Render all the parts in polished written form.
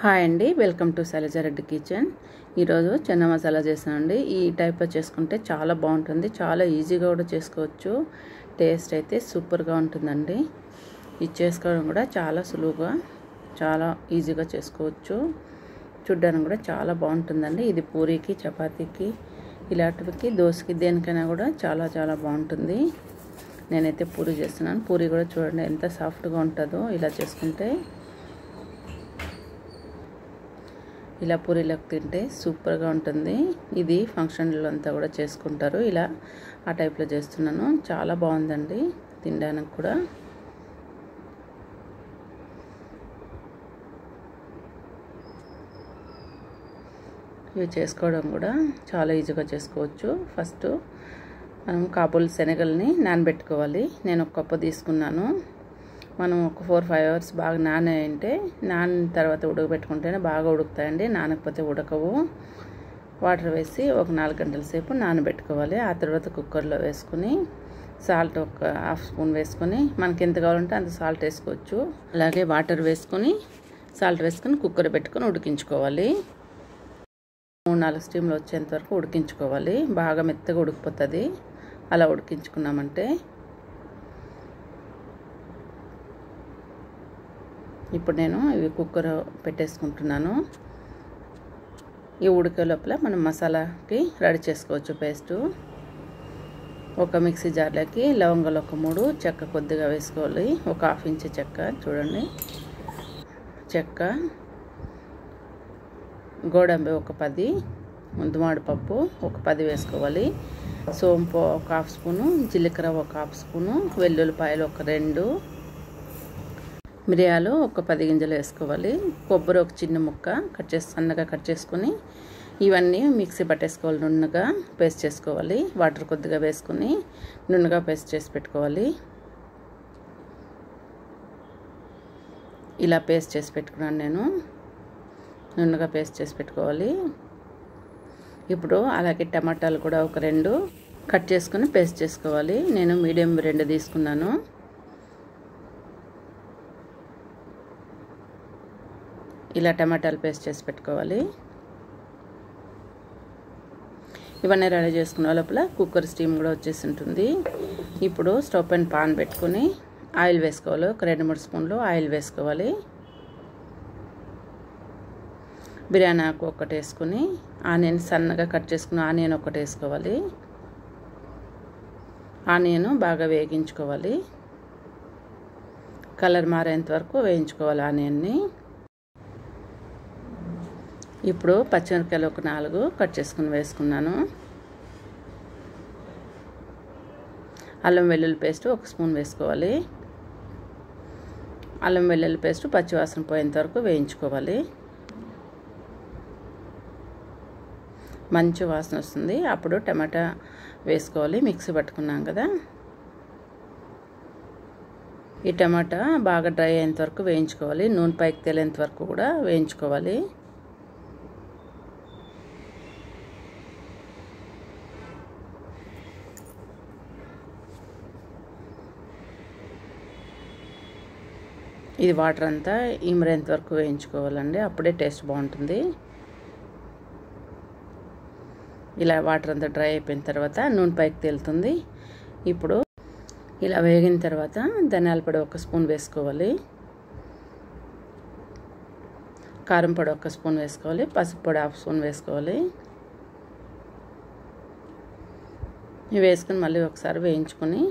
Hi అండి, welcome to Sailaja Reddy kitchen. ఈరోజు చెన్న మసాలా చేసానండి. ఈ టైప్లో చేసుకుంటే చాలా బాగుంటుంది, చాలా ఈజీగా కూడా చేసుకోవచ్చు. టేస్ట్ అయితే సూపర్గా ఉంటుందండి. ఇది చేసుకోవడం కూడా చాలా సులువుగా, చాలా ఈజీగా చేసుకోవచ్చు. చూడ్డానికి కూడా చాలా బాగుంటుందండి. ఇది పూరీకి, చపాతీకి, ఇలాంటివి దోశకి, దేనికైనా కూడా చాలా చాలా బాగుంటుంది. నేనైతే పూరీ చేస్తున్నాను. పూరీ కూడా చూడండి ఎంత సాఫ్ట్గా ఉంటుందో ఇలా చేసుకుంటే. ఇలా పూరీలకు తింటే సూపర్గా ఉంటుంది. ఇది ఫంక్షన్లో అంతా కూడా చేసుకుంటారు. ఇలా ఆ టైప్లో చేస్తున్నాను. చాలా బాగుందండి తినడానికి కూడా. ఇవి చేసుకోవడం కూడా చాలా ఈజీగా చేసుకోవచ్చు. ఫస్ట్ మనం కాబూల్ శనగల్ని నానబెట్టుకోవాలి. నేను ఒక కప్పు తీసుకున్నాను. మనం ఒక 4-5 అవర్స్ బాగా నానాయంటే, నానిన తర్వాత ఉడకబెట్టుకుంటేనే బాగా ఉడుకుతాయండి. నానకపోతే ఉడకవు. వాటర్ వేసి ఒక 4 గంటల సేపు నానబెట్టుకోవాలి. ఆ తర్వాత కుక్కర్లో వేసుకుని సాల్ట్ ఒక హాఫ్ స్పూన్ వేసుకొని, మనకి ఎంత కావాలంటే అంత సాల్ట్ వేసుకోవచ్చు. అలాగే వాటర్ వేసుకొని, సాల్ట్ వేసుకొని కుక్కర్ పెట్టుకొని ఉడికించుకోవాలి. 3-4 స్టీమ్లు వచ్చేంత వరకు ఉడికించుకోవాలి. బాగా మెత్తగా ఉడికిపోతుంది అలా ఉడికించుకున్నామంటే. ఇప్పుడు నేను ఇవి కుక్కర్ పెట్టేసుకుంటున్నాను. ఈ ఉడికే లోపల మనం మసాలాకి రెడీ చేసుకోవచ్చు పేస్టు. ఒక మిక్సీ జార్లోకి లవంగాలు ఒక 3, చెక్క కొద్దిగా వేసుకోవాలి. ఒక 1/2 ఇంచు చెక్క చూడండి, చెక్క, గోడంబి ఒక 10, దుమాడిపప్పు ఒక 10 వేసుకోవాలి. సోంపు ఒక 1/2 స్పూను, జీలకర్ర ఒక 1/2 స్పూను, వెల్లుల్లిపాయలు ఒక 2, మిరియాలు ఒక 10 గింజలు వేసుకోవాలి. కొబ్బరి ఒక చిన్న ముక్క సన్నగా కట్ చేసుకొని ఇవన్నీ మిక్సీ పట్టేసుకోవాలి. నున్నగా పేస్ట్ చేసుకోవాలి. వాటర్ కొద్దిగా వేసుకొని నున్నగా పేస్ట్ చేసి పెట్టుకోవాలి. ఇలా పేస్ట్ చేసి పెట్టుకున్నాను నేను. నున్నగా పేస్ట్ చేసి పెట్టుకోవాలి. ఇప్పుడు అలాగే టమాటాలు కూడా ఒక 2 కట్ చేసుకొని పేస్ట్ చేసుకోవాలి. నేను మీడియం 2 తీసుకున్నాను. ఇలా టమాటాలు పేస్ట్ చేసి పెట్టుకోవాలి. ఇవన్నీ రెడీ చేసుకున్న లోపల కుక్కర్ స్టీమ్ కూడా వచ్చేసి ఉంటుంది. ఇప్పుడు స్టవ్ పైన పాన్ పెట్టుకొని ఆయిల్ వేసుకోవాలి. ఒక 2-3 స్పూన్లు ఆయిల్ వేసుకోవాలి. బిర్యానీ ఆకు ఒకటి వేసుకొని, ఆనియన్ సన్నగా కట్ చేసుకుని ఆనియన్ ఒకటి వేసుకోవాలి. ఆనియన్ బాగా వేగించుకోవాలి. కలర్ మారేంత వరకు వేయించుకోవాలి ఆనియన్ని. ఇప్పుడు పచ్చిమిరపకాయలు ఒక 4 కట్ చేసుకుని వేసుకున్నాను. అల్లం వెల్లుల్లి పేస్ట్ ఒక స్పూన్ వేసుకోవాలి. అల్లం వెల్లుల్లి పేస్ట్ పచ్చివాసన పోయేంత వరకు వేయించుకోవాలి. మంచి వాసన వస్తుంది. అప్పుడు టమాటా వేసుకోవాలి. మిక్సీ పట్టుకున్నాం కదా, ఈ టమాటా బాగా డ్రై అయ్యేంత వరకు వేయించుకోవాలి. నూనె పైకి తేలేంత వరకు కూడా వేయించుకోవాలి. ఇది వాటర్ అంతా ఇమరేంత వరకు వేయించుకోవాలండి. అప్పుడే టేస్ట్ బాగుంటుంది. ఇలా వాటర్ అంతా డ్రై అయిపోయిన తర్వాత నూనె పైకి తేలుతుంది. ఇప్పుడు ఇలా వేగిన తర్వాత ధనియాల పొడి ఒక స్పూన్ వేసుకోవాలి. కారం పొడి ఒక స్పూన్ వేసుకోవాలి. పసుపు పొడి 1/2 స్పూన్ వేసుకోవాలి. ఇవి వేసుకొని మళ్ళీ ఒకసారి వేయించుకొని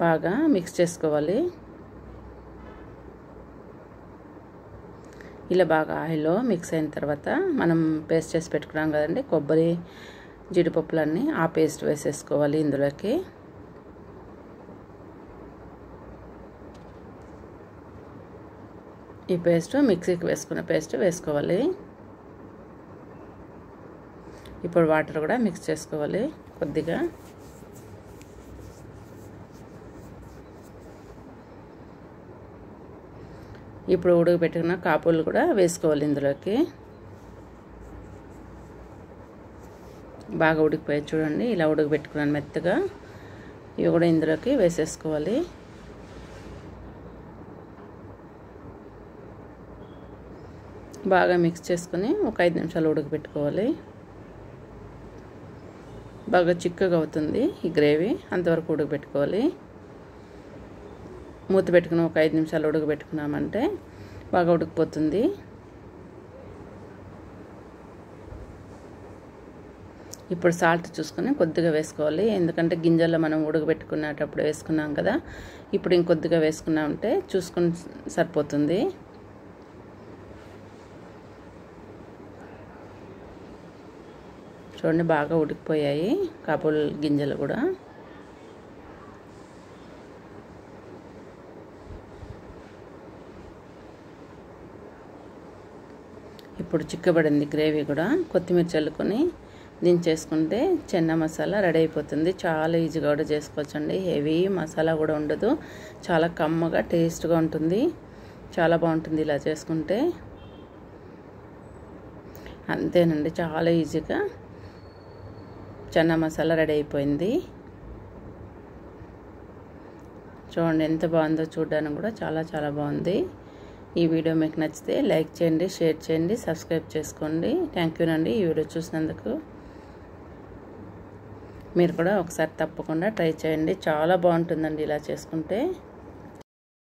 బాగా మిక్స్ చేసుకోవాలి. ఇలా బాగా ఆయిల్లో మిక్స్ అయిన తర్వాత మనం పేస్ట్ చేసి పెట్టుకున్నాం కదండి, కొబ్బరి జీడిపప్పులన్నీ ఆ పేస్ట్ వేసేసుకోవాలి ఇందులోకి. ఈ పేస్ట్ మిక్సీకి వేసుకున్న పేస్ట్ వేసుకోవాలి. ఇప్పుడు వాటర్ కూడా మిక్స్ చేసుకోవాలి కొద్దిగా. ఇప్పుడు ఉడకబెట్టుకున్న కాపులు కూడా వేసుకోవాలి ఇందులోకి. బాగా ఉడికిపోయి చూడండి, ఇలా ఉడకబెట్టుకున్నాను మెత్తగా. ఇవి కూడా ఇందులోకి వేసేసుకోవాలి. బాగా మిక్స్ చేసుకొని ఒక 5 నిమిషాలు ఉడకబెట్టుకోవాలి. బాగా చిక్కగా అవుతుంది ఈ గ్రేవీ, అంతవరకు ఉడకబెట్టుకోవాలి. మూత పెట్టుకుని ఒక 5 నిమిషాలు ఉడకబెట్టుకున్నామంటే బాగా ఉడికిపోతుంది. ఇప్పుడు సాల్ట్ చూసుకొని కొద్దిగా వేసుకోవాలి, ఎందుకంటే గింజల్లో మనం ఉడకబెట్టుకునేటప్పుడు వేసుకున్నాం కదా. ఇప్పుడు ఇంకొద్దిగా వేసుకున్నామంటే చూసుకొని సరిపోతుంది. చూడండి బాగా ఉడికిపోయాయి కాబూల్ గింజలు కూడా. ఇప్పుడు చిక్కబడింది గ్రేవీ కూడా. కొత్తిమీర చల్లుకొని దించేసుకుంటే చెన్నా మసాలా రెడీ అయిపోతుంది. చాలా ఈజీగా కూడా చేసుకోవచ్చండి. హెవీ మసాలా కూడా ఉండదు, చాలా కమ్మగా టేస్ట్గా ఉంటుంది, చాలా బాగుంటుంది ఇలా చేసుకుంటే. అంతేనండి, చాలా ఈజీగా చెన్నా మసాలా రెడీ అయిపోయింది. చూడండి ఎంత బాగుందో, చూడడానికి కూడా చాలా చాలా బాగుంది. ఈ వీడియో మీకు నచ్చితే లైక్ చేయండి, షేర్ చేయండి, సబ్స్క్రైబ్ చేసుకోండి. థ్యాంక్ యూ అండి ఈ వీడియో చూసినందుకు. మీరు కూడా ఒకసారి తప్పకుండా ట్రై చేయండి, చాలా బాగుంటుందండి ఇలా చేసుకుంటే.